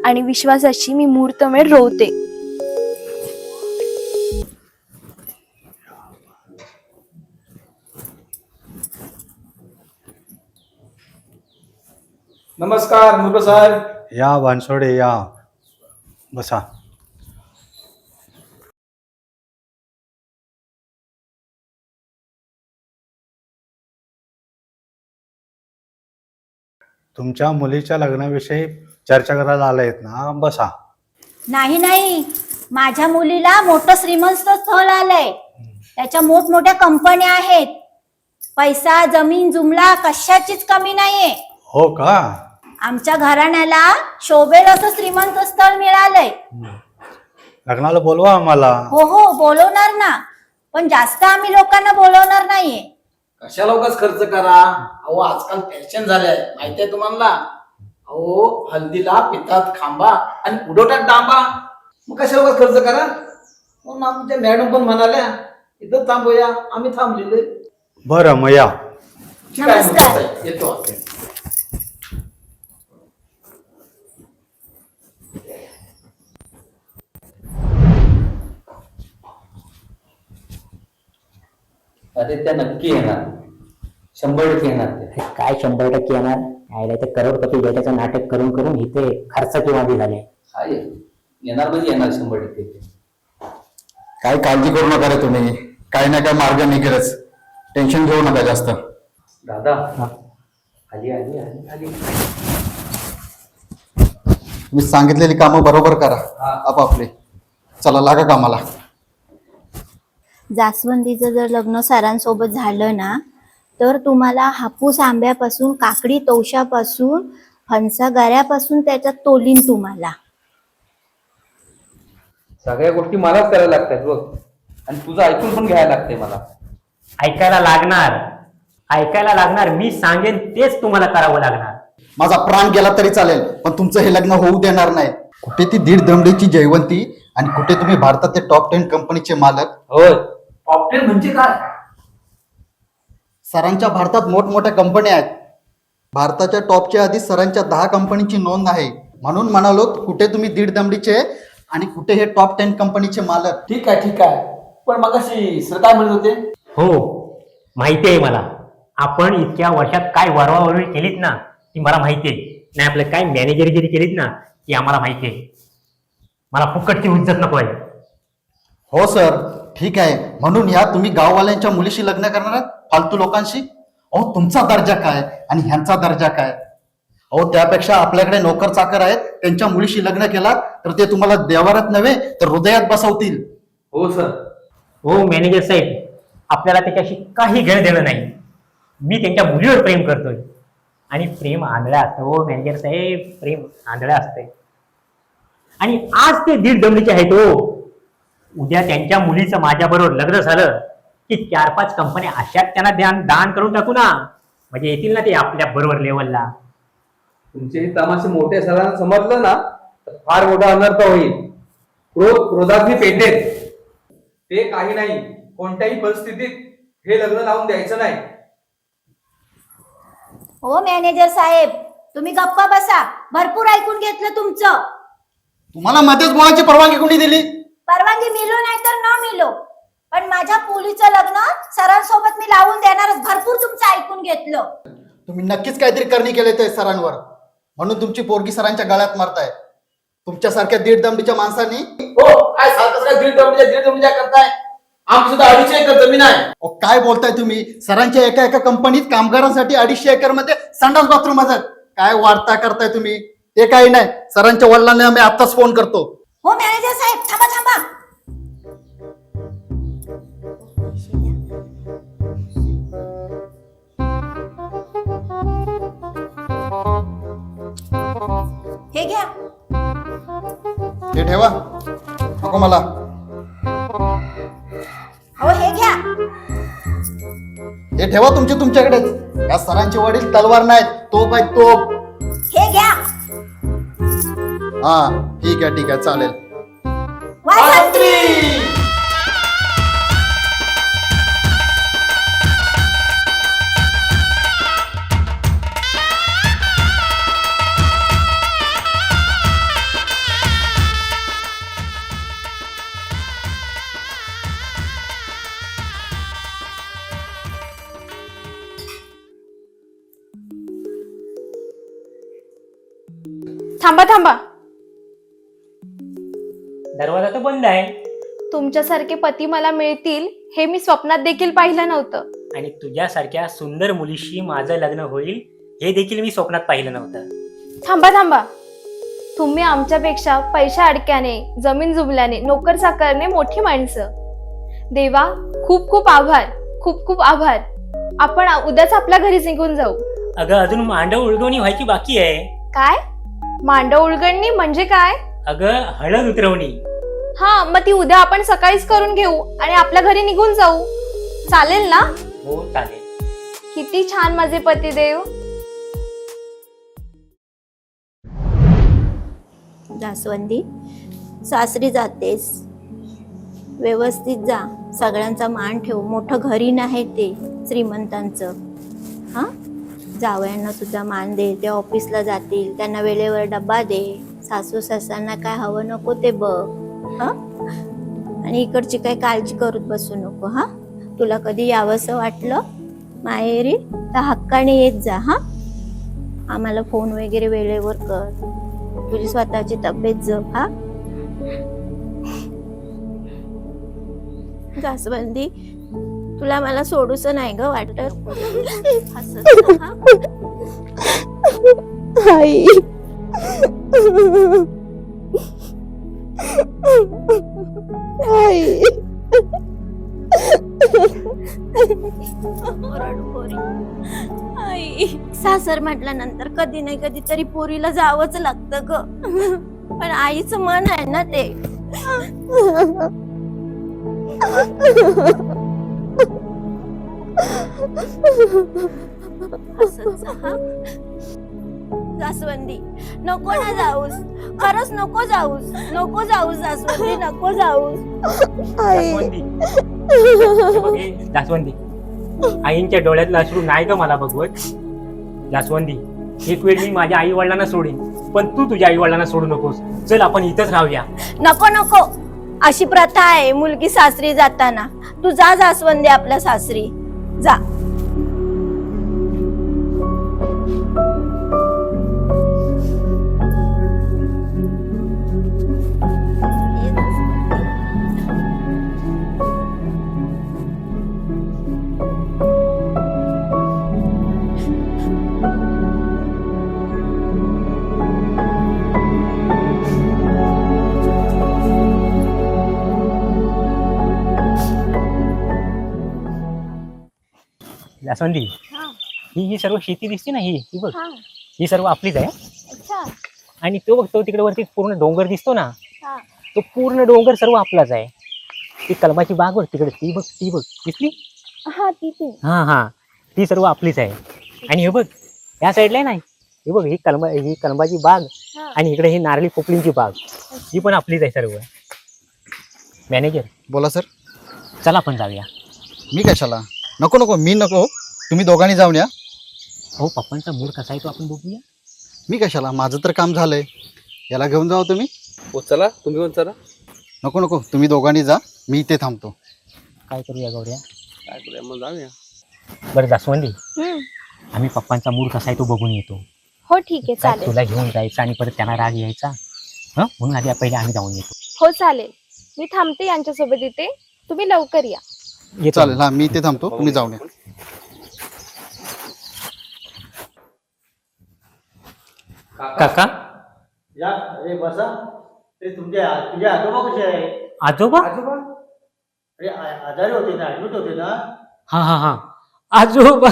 आणि विश्वासाची मी मुहूर्तमेढ रोवते. नमस्कार मुलगा साहेब. या बनसोडे या, बसा. तुमच्या मुलीच्या लग्नाविषयी चर्चा करायला आलायत ना, बसा. नाही नाही, माझ्या मुलीला मोठं श्रीमंत स्थळ आलंय. त्याच्या मोठमोठ्या कंपन्या आहेत. पैसा जमीन जुमला कशाचीच कमी नाहीये. हो का? आमच्या घराण्याला शोभेल असं श्रीमंत स्थळ मिळालंय. लग्नाला बोलवा आम्हाला. हो हो, बोलवणार ना, पण जास्त आम्ही लोकांना बोलवणार नाहीये. कशाला उगाच खर्च करा? अहो, आजकाल फॅशन झालंय, माहितीये तुम्हाला? अहो, हल्दीला पितात खांबा आणि उडवतात डांबा. मग कशाला उगाच खर्च करा? म्हणून आमच्या मॅडम पण म्हणाल्या इथं थांबूया, आम्ही थांबलेले. बरं मग या. नमस्कार. येतो आपण. अरे त्या नक्की येणार, 100% येणार ते. काय 100% येणार? आयला ते करोडपती बेटाचं नाटक करून करून इथे खर्च किंवा झाले. काय येणार म्हणजे येणार 100%. काय काळजी करू नका रे तुम्ही, काही ना काय मार्ग निघेलच. टेन्शन घेऊ नका जास्त. दादा आली आली आली आली. मी सांगितलेली कामं बरोबर करा आपापले. चला लागा कामाला. जास्वंदीचं जर लग्न सरांसोबत झालं ना तर तुम्हाला हापूस आंब्यापासून, काकडी तवशापासून, फणसा गऱ्यापासून त्याच्यात तोलीन तुम्हाला. सगळ्या गोष्टी मलाच करायला लागतात बघ, आणि तुझं ऐकून पण घ्यायला लागतंय मला. ऐकायला लागणार. मी सांगेन तेच तुम्हाला करावं लागणार. माझा प्राण गेला तरी चालेल, पण तुमचं हे लग्न होऊ देणार नाही. कुठे ती 1.5 दमडीची जयवंती आणि कुठे तुम्ही भारतातले टॉप 10 कंपनीचे मालक. होय, टॉप 10 म्हणजे काय? सरांच्या भारतात मोठमोठ्या कंपन्या आहेत. भारताच्या टॉपच्या आधी सरांच्या 10 कंपनीची नोंद आहे. म्हणून म्हणालो कुठे तुम्ही 1.5 दमडीचे आणि कुठे हे टॉप 10 कंपनीचे मालक. ठीक आहे. पण मग अशी सर काय म्हणत होते? हो, माहिती आहे मला. आपण इतक्या वर्षात काय वरवावरवी केलीत ना ती मला माहिती आहे. नाही आपलं काय मॅनेजरगिरी केलीत ना ती आम्हाला माहिती आहे. मला फुकटची इज्जत नको आहे. हो सर, ठीक आहे. म्हणून या तुम्ही गाववाल्यांच्या मुलीशी लग्न करणार आहात, फालतू लोकांशी. अहो तुमचा दर्जा काय आणि ह्यांचा दर्जा काय? अहो त्यापेक्षा आपल्याकडे नोकर चाकर आहेत, त्यांच्या मुलीशी लग्न केला तर ते तुम्हाला देवारात नव्हे तर हृदयात बसवतील. हो सर. हो मॅनेजर साहेब, आपल्याला त्याच्याशी काही घेणं देणं नाही. मी त्यांच्या मुलीवर प्रेम करतोय आणि प्रेम आंधळं असतं. हो मॅनेजर साहेब, प्रेम आंधळं असतंय. आणि आज ते 1.5 दमडीचे आहेत. हो, उद्या त्यांच्या मुलीचं माझ्याबरोबर लग्न झालं की 4-5 कंपन्या अशात त्यांना दान करून टाकू ना, म्हणजे येतील ना ते आपल्या बरोबर लेवलला. तुमचे हे तमाशे मोठे सरांना समजलं ना तर फार मोठा अनर्थ होईल. क्रोधाग्नी पेटेल. ते काही नाही, कोणत्याही परिस्थितीत हे लग्न लावून द्यायचं नाही. हो मॅनेजर साहेब, तुम्ही गप्पा बसा. भरपूर ऐकून घेतलं तुमचं. तुम्हाला मध्येच बोलायची परवानगी कोणी दिली? परवानगी मिलो नाही तर न मिलो, पण माझ्या मुलीचं लग्न सरांसोबत मी लावून देणारच. भरपूर तुमचं ऐकून घेतलं. तुम्ही नक्कीच काहीतरी करणी केले ते सरांवर, म्हणून तुमची पोरगी सरांच्या गळ्यात मारताय. तुमच्यासारख्या 1.5 दमडीच्या माणसांनी. हो काय सारखं 1.5 दमडीच्या करताय? आमची सुद्धा 2.5 एकर जमीन आहे. काय बोलताय तुम्ही? सरांच्या एका कंपनीत कामगारांसाठी 250 एकर मध्ये संडास बाथरूम असतात. काय वार्ता करताय तुम्ही? ते काही नाही. सरांच्या वडिलांना मी आत्ताच फोन करतो. हो मॅनेजर साहेब, थांबा. हे घ्या. हे ठेवा, नको मला. हो हे घ्या. हे ठेवा तुमच्याकडेच. या सरांचे वडील तलवार नाहीत, तोप आहेत तोप. हे घ्या. हा ठीक आहे चालेल. वाजंत्री. थांबा. दरवाजा तर बंद आहे. तुमच्यासारखे पती मला मिळतील हे मी स्वप्नात देखील पाहिलं नव्हतं. आणि तुझ्यासारख्या सुंदर मुलीशी माझं लग्न होईल हे देखील मी स्वप्नात पाहिलं नव्हतं. थांबा. तुम्ही आमच्यापेक्षा पैशा अडक्याने, जमीन जुबल्याने, नोकर चाकरने मोठी माणसं. देवा, खूप खूप आभार. खूप आभार. आपण उद्याच आपल्या घरीच निघून जाऊ. अगं अजून मांडव उलगवणी व्हायची बाकी आहे. काय? मांडव उलगडणी म्हणजे काय? अगं हळद उतरवणी. हा, मग ती उद्या आपण सकाळीच करून घेऊ आणि आपल्या घरी निघून जाऊ. चालेल ना? हो चालेल. किती छान माझे पतिदेव. जास्वंदी, सासरी जातेस व्यवस्थित जा, सगळ्यांचा मान ठेव. मोठं घरी नाही ते श्रीमंतांचं. हा, जावयांना सुद्धा मान दे. ते ऑफिसला जातील, त्यांना वेळेवर डब्बा दे. सासू सासऱ्यांना काय हवं नको ते बघ. हा, आणि इकडची काही काळजी करत बसू नको. हा, तुला कधी यावंसं वाटलं माहेरी तर हक्काने येत जा. हा, आम्हाला फोन वगैरे वेळेवर कर. तुझी स्वतःची तब्येत जप. हा, जास्वंदी, तुला मला सोडूस नाही ग वाटत. हसत जा, हा? आई आई आई, सासर म्हटल्यानंतर कधी नाही कधीतरी पोरीला जावंच लागतं ग. पण आईचं मन आहे ना ते. हसत जा, हा? जास्वंदी, नको ना जाऊस. खरंच नको जाऊस. नको जाऊस जास्वंदी, नको जाऊस. जास्वंदी, हे बघ हे, जास्वंदी, आईंच्या डोळ्यातलं अश्रू नाही का मला बघवत. जास्वंदी, एक वेळ मी माझ्या आई वडिलांना सोडीन, पण तू तुझ्या आई वडिलांना सोडू नकोस. चल आपण इथंच राहूया. नको नको, अशी प्रथा आहे मुलगी सासरी जाताना. तू जा जास्वंदी आपल्या सासरी जा. जास्वंदी, ही सर्व शेती दिसते ना, ही बघ, ही सर्व आपलीच आहे. अच्छा. आणि तो बघ, तो तिकडे वरती पूर्ण डोंगर दिसतो ना, हा. तो पूर्ण डोंगर सर्व आपलाच आहे. ती कलमाची बाग बघ तिकडे, ती बघ दिसली. हा, ती हा, ती सर्व आपलीच आहे. आणि हे बघ या साईडला नाही, हे बघ ही कलमाची बाग, आणि इकडे ही नारळी पोपळींची बाग, ही पण आपलीच आहे सर्व. मॅनेजर, बोला सर. चला आपण जाऊया. मी कशाला? नको नको, मी नको. तुम्ही दोघांनी जाऊन या. हो, पप्पांचा मूड कसा आहे तो आपण बघूया. मी कशाला? माझं तर काम झालंय. याला घेऊन जाऊ तुम्ही. हो चला, तुम्ही पण चला. नको नको, तुम्ही दोघांनी जा, मी इथे थांबतो. काय करूया गौऱ्या? काय करूया मग, जाऊया. बरं जास्वंदी, आम्ही पप्पांचा मूड कसा आहे तो बघून येतो. हो ठीक आहे, काय चालेल. तुला घेऊन जायचं आणि परत त्यांना राग यायचा, म्हणून आधी पहिले आम्ही जाऊन येतो. हो चालेल, मी थांबते यांच्यासोबत इथे. तुम्ही लवकर या. येतो. चालेल, हा, मी इथे थांबतो, तुम्ही जाऊन या. काका, या, अरे बसा. ते तुझे आजोबा कसे आहे? आजोबा? अरे आजारी होते ना, ऍडमिट होते ना. हा, आजोबा.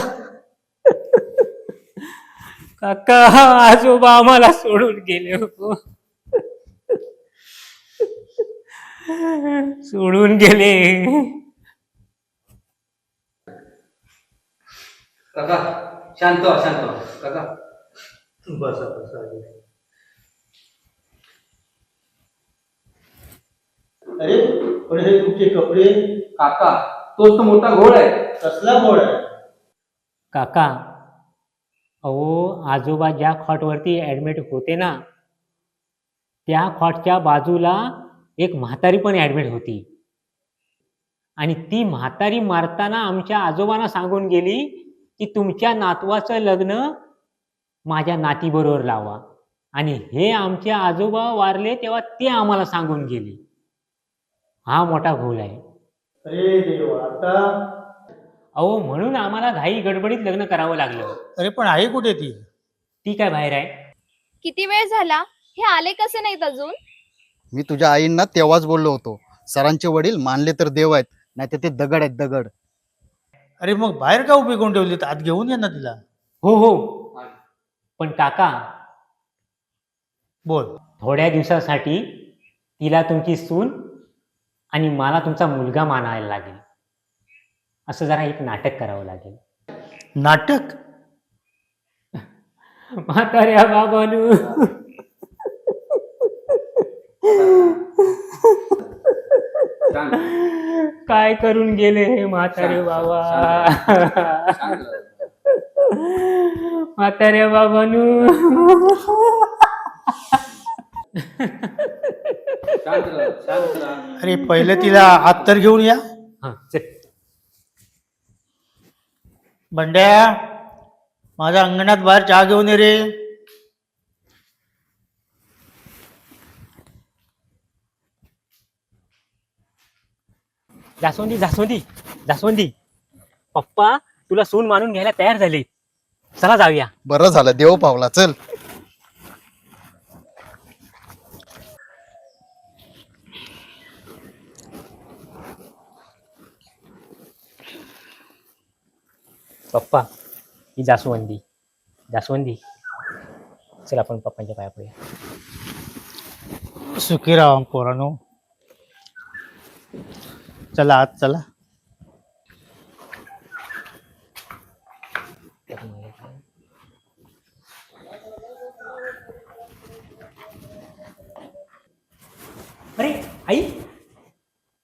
काका, आजोबा आम्हाला सोडून गेले हो. सोडून गेले. काका शांत व्हा, शांत व्हा काका. बसा बसा. अरे पण हे तुमचे कपडे. काका, तोच तो मोठा घोड आहे. कसला गोड आहे? काका, अहो आजोबा ज्या खॉटवरती ऍडमिट होते ना, त्या खॉटच्या बाजूला एक म्हातारी पण ऍडमिट होती. आणि ती म्हातारी मारताना आमच्या आजोबांना सांगून गेली की तुमच्या नातवाचं लग्न माझ्या नातीबरोबर लावा. आणि हे आमचे आजोबा वारले तेव्हा ते आम्हाला सांगून गेली. हा मोठा घोल आहे. अरे देवा, आता. अहो म्हणून आम्हाला घाई गडबडीत लग्न करावं लागलं. अरे पण आहे कुठे ती? ती काय बाहेर आहे. किती वेळ झाला, हे आले कसे नाहीत अजून? मी तुझ्या आईंना तेव्हाच बोललो होतो, सरांचे वडील मानले तर देव आहेत, नाही तर ते दगड आहेत, दगड. अरे मग बाहेर का उभी करून ठेवली? आत घेऊन ये ना तिला. हो, पण काका, बोल. थोड्या दिवसासाठी तिला तुमची सून आणि मला तुमचा मुलगा मानायला लागेल. असं जरा एक नाटक करावं लागेल. नाटक? म्हाताऱ्या बाबानू. शांत. काय करून गेले हे म्हातारे बाबा. म्हातारे बाबानू. अरे पहिले तिला अत्तर घेऊन या. हा चल. बंड्या, माझ्या अंगणात बाहेर चहा घेऊन ये रे. जास्वंदी जास्वंदी जास्वंदी, पप्पा तुला सून मानून घ्यायला तयार झाले. चला जाऊया. बरं झालं, देव पावला. चल. पप्पा ही जास्वंदी. जास्वंदी, चल आपण पप्पांच्या पाया पडूया. सुखी राहा पोरानो. चला आत चला. अरे आई,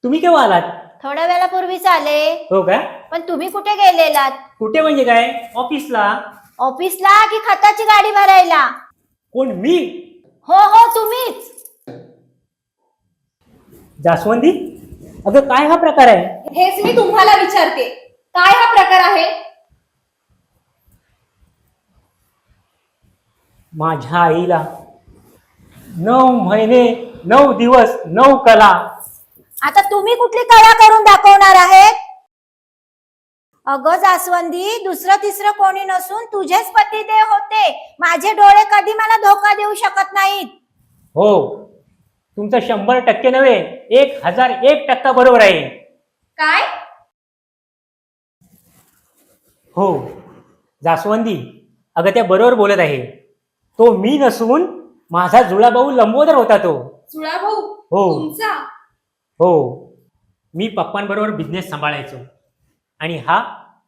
तुम्ही केव्हा आलात? थोड्या वेळापूर्वीच आले. हो का? पण तुम्ही कुठे गेलेलात? कुठे म्हणजे काय? ऑफिसला. ऑफिसला की खताची गाडी भरायला? कोण, मी? हो हो, तुम्हीच. जास्वंदी, अगं काय हा प्रकार आहे? हेच मी तुम्हाला विचारते, काय हा प्रकार आहे? माझ्या आईला 9 महिने 9 दिवस 9 कला. आता तुम्ही कुठली कला करून दाखवणार आहेत? अगं जास्वंदी, दुसरं तिसरं कोणी नसून तुझेच पतिदेव होते. माझे डोळे कधी मला धोका देऊ शकत नाहीत. हो, तुमचं 100% नव्हे, 1001% बरोबर आहे. काय? हो जास्वंदी, अगं त्या बरोबर बोलत आहे. तो मी नसून माझा जुळा भाऊ लंबोदर होता तो. जुळा भाऊ? हो तुमचा? हो, मी पप्पांबरोबर बिझनेस सांभाळायचो आणि हा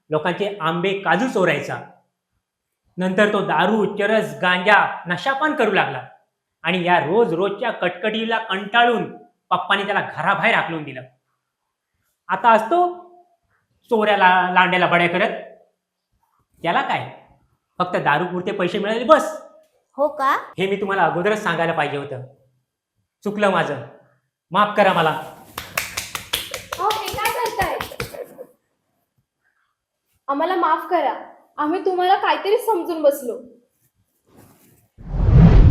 लोकांचे आंबे काजू चोरायचा. नंतर तो दारू, चरस, गांजा, नशापान करू लागला आणि या रोज रोजच्या कटकटीला कंटाळून पप्पाने त्याला घराबाहेर हाकलून दिलं. आता असतो चोऱ्याला लांड्याला बड्या करत. त्याला काय, फक्त दारू पुरते पैसे मिळाले बस. हो का? हे मी तुम्हाला अगोदरच सांगायला पाहिजे होतं. चुकलं माझं, माफ करा मला. अहो, हे काय करताय? आम्हाला माफ करा, आम्ही तुम्हाला काहीतरी समजून बसलो.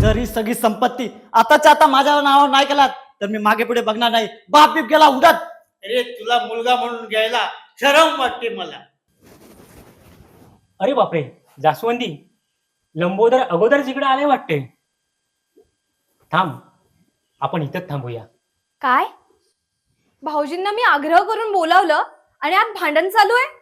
जर ही सगळी संपत्ती आताच्या आता माझ्या नावावर नाही केलात तर मी मागे पुढे बघणार नाही. बाप बीप गेला उडत. अरे तुला मुलगा म्हणून घ्यायला शरम वाटते मला. अरे बापरे, जास्वंदी, लंबोदर अगोदरच इकडे आले वाटते. थांब, आपण इथंच थांबूया. काय? भाऊजींना मी आग्रह करून बोलावलं आणि आत भांडण चालू आहे?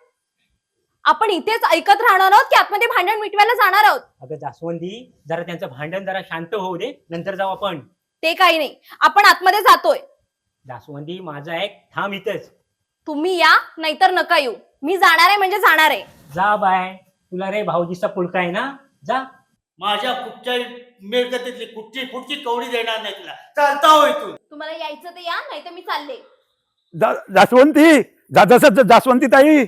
आपण इथेच ऐकत राहणार आहोत की आतमध्ये भांडण मिटवायला जाणार आहोत? अगं जास्वंदी, जरा त्यांचं भांडण जरा शांत होऊ दे, नंतर जाऊ आपण. ते काही नाही, आपण आतमध्ये जातोय. जास्वंदी, माझं ऐक, थांब इथंच. तुम्ही या नाहीतर नका येऊ. मी जाणार आहे म्हणजे जाणार आहे. जा बाय. तुला रे भाऊजीचा पुलका आहे ना, जा. माझ्या कुठच्याही मिळकतीतली कुठची फुटची कवडी देणार नाही तुला. चालता हो इथून. तुम्हाला यायचं तर या, नाहीतर मी चालले. जास्वंती, जास्वंती ताई.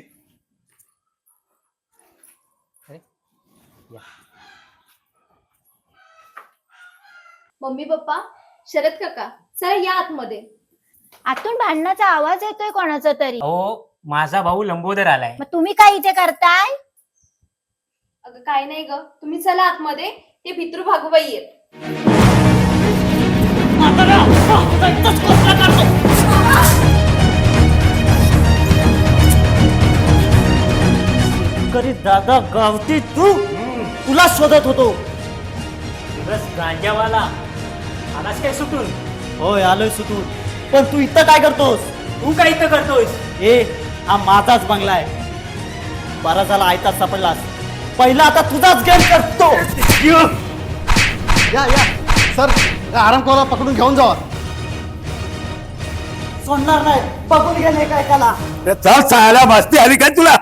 मम्मी पप्पा, शरद काका, चला या आतमध्ये. आतून भांडणाचा आवाज येतोय कोणाचा तरी. हो, माझा भाऊ लंबोदर आलाय. मग तुम्ही काय इथे करताय? अगं काय नाही ग, तुम्ही चला आतमध्ये. ते पितृ भागूबाई आहेत. करी दादा गावठी तू, तुला शोधत होतो. बस गांजावाला आलास काय सुटून? होय आलोय सुटून. पण तू इथं काय करतोस? तू काय इथं करतोयस? हा माझाच बंगला आहे. बरा झाला आयताच सापडलास. पहिला आता तुझाच गेम करतो. या या सर, आराम करा, पकडून घेऊन जावा. सोडणार नाही, बघून गेले काय काला. चल चायला मस्ती आली काय तुला?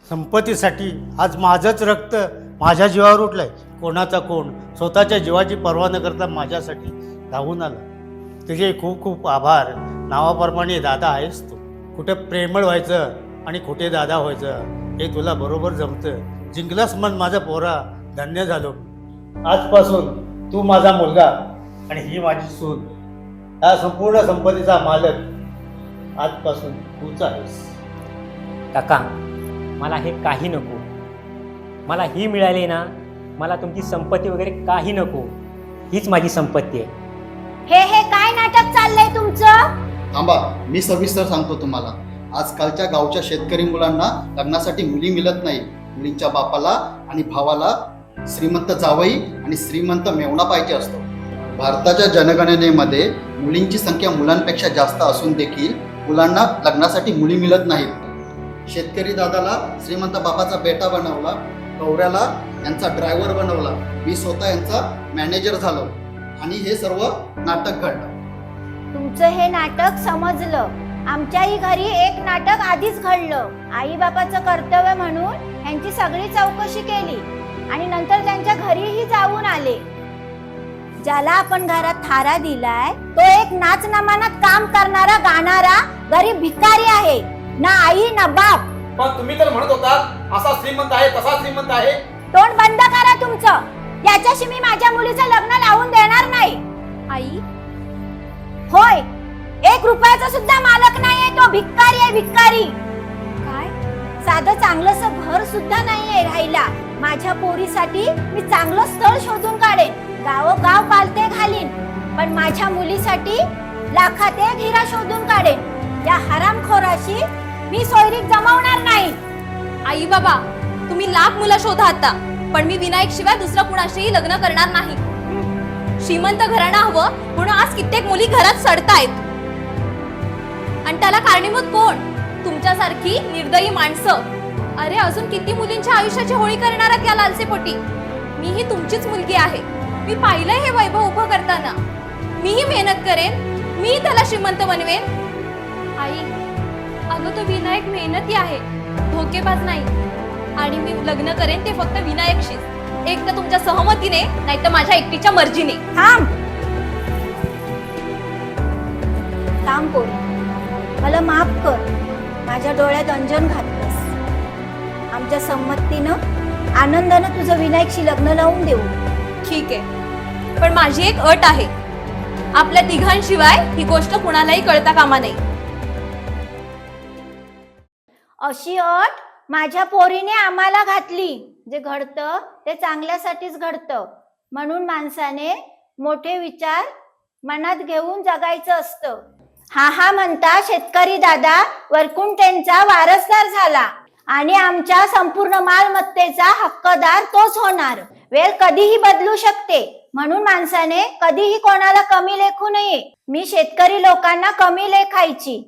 संपत्तीसाठी आज माझंच रक्त माझ्या जीवावर उठलंय. कोणाचा कोण, स्वतःच्या जीवाची पर्वा न करता माझ्यासाठी धावून आला. तुझे खूप खूप आभार. नावाप्रमाणे दादा आहेस तू. कुठे प्रेमळ व्हायचं आणि कुठे दादा व्हायचं हे तुला बरोबर जमतं. जिंकलास मन माझा पोरा, धन्य झालो. आजपासून तू माझा मुलगा आणि ही माझी सून, या संपूर्ण संपत्तीचा मालक आजपासून तूच आहेस. काका मला हे काही नको. मला ही मिळाली ना, मला तुमची संपत्ती वगैरे काही नको. हीच माझी संपत्ती आहे. हे काय नाटक चाललंय तुमचं? थांबा, मी सविस्तर सांगतो तुम्हाला. आजकालच्या गावच्या शेतकरी मुलांना लग्नासाठी मुली मिळत नाही. मुलींच्या बापाला आणि भावाला श्रीमंत जावई आणि श्रीमंत मेवणा पाहिजे असतो. भारताच्या जनगणनेमध्ये मुलींची संख्या मुलांपेक्षा जास्त असून देखील मुलांना लग्नासाठी मुली मिळत नाहीत. शेतकरी दादाला श्रीमंत बापाचा बेटा बनवला, गौऱ्याला यांचा ड्रायव्हर बनवला, मी स्वतः यांचा मॅनेजर झालो आणि हे सर्व नाटक घडलं. तुमचं हे नाटक समजलं. आमच्याही घरी एक नाटक आधीच घडलं. आई बापाचं कर्तव्य म्हणून यांची सगळी चौकशी केली आणि नंतर त्यांच्या घरीही जाऊन आले. ज्याला आपण घरात थारा दिलाय तो एक नाच नमानात काम करणारा गाणारा गरीब भिकारी आहे. ना आई ना बाप. पण तुम्ही तर म्हणत होता असा श्रीमंत आहे तसा श्रीमंत आहे. तोंड बंद करा तुमचं. याच्याशी मी माझ्या मुलीचं लग्न लावून देणार नाही. आई, होय, 1 रुपयाचा सुद्धा मालक नाहीये तो. भिकारी आहे, भिकारी. काय? साधं चांगलंसं घर सुद्धा नाहीये राहायला. माझ्या पोरीसाठी मी चांगलं स्थळ शोधून काढेन, गावोगाव पालते घालीन, पण माझ्या मुलीसाठी लाखात 1 हिरा शोधून काढेन. या हरामखोराशी मी सोयरीक जमवणार नाही. आई बाबा, तुम्ही लाख मुलं शोधा आता, पण मी विनायक शिवाय दुसरं कुणाशीही लग्न करणार नाही. श्रीमंत घराणं हवं म्हणून आज कित्येक मुली घरात सडतायत. आणि त्याला कारणीभूत कोण? तुमच्यासारखी निर्दयी माणसं. अरे अजून किती मुलींच्या आयुष्याची होळी करणार आहात या लालसेपोटी. मीही तुमचीच मुलगी आहे. मी पाहिलंय हे वैभव उभं करताना. मीही मेहनत करेन, मी त्याला श्रीमंत बनवेन. आई, अगं तो विनायक मेहनती आहे, धोकेबाज नाही. आणि मी लग्न करेन ते फक्त विनायकशीच. एक तर तुमच्या सहमतीने, नाही तर माझ्या एकटीच्या मर्जीने. थांब थांब पोरी, मला माफ कर. माझ्या डोळ्यात अंजन घातलंस. आमच्या संमतीनं आनंदानं तुझं विनायकशी लग्न लावून देऊ. ठीक आहे, पण माझी एक अट आहे. आपल्या तिघांशिवाय ही गोष्ट कुणालाही कळता कामा नये. अशी अट माझ्या पोरीने आम्हाला घातली. जे घडतं ते चांगल्यासाठीच घडतं. म्हणून माणसाने मोठे विचार मनात घेऊन जगायचं असतं. हा म्हणता शेतकरी दादा वरकुंठेंचा वारसदार झाला आणि आमच्या संपूर्ण मालमत्तेचा हक्कदार तोच होणार. वेळ कधीही बदलू शकते, म्हणून माणसाने कधीही कोणाला कमी लेखू नये. मी शेतकरी लोकांना कमी लेखायची,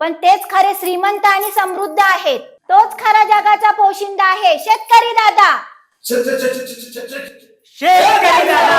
पण तेच खरे श्रीमंत आणि समृद्ध आहेत. तोच खरा जगाचा पोशिंदा आहे, शेतकरी दादा. शेतकरी दादा.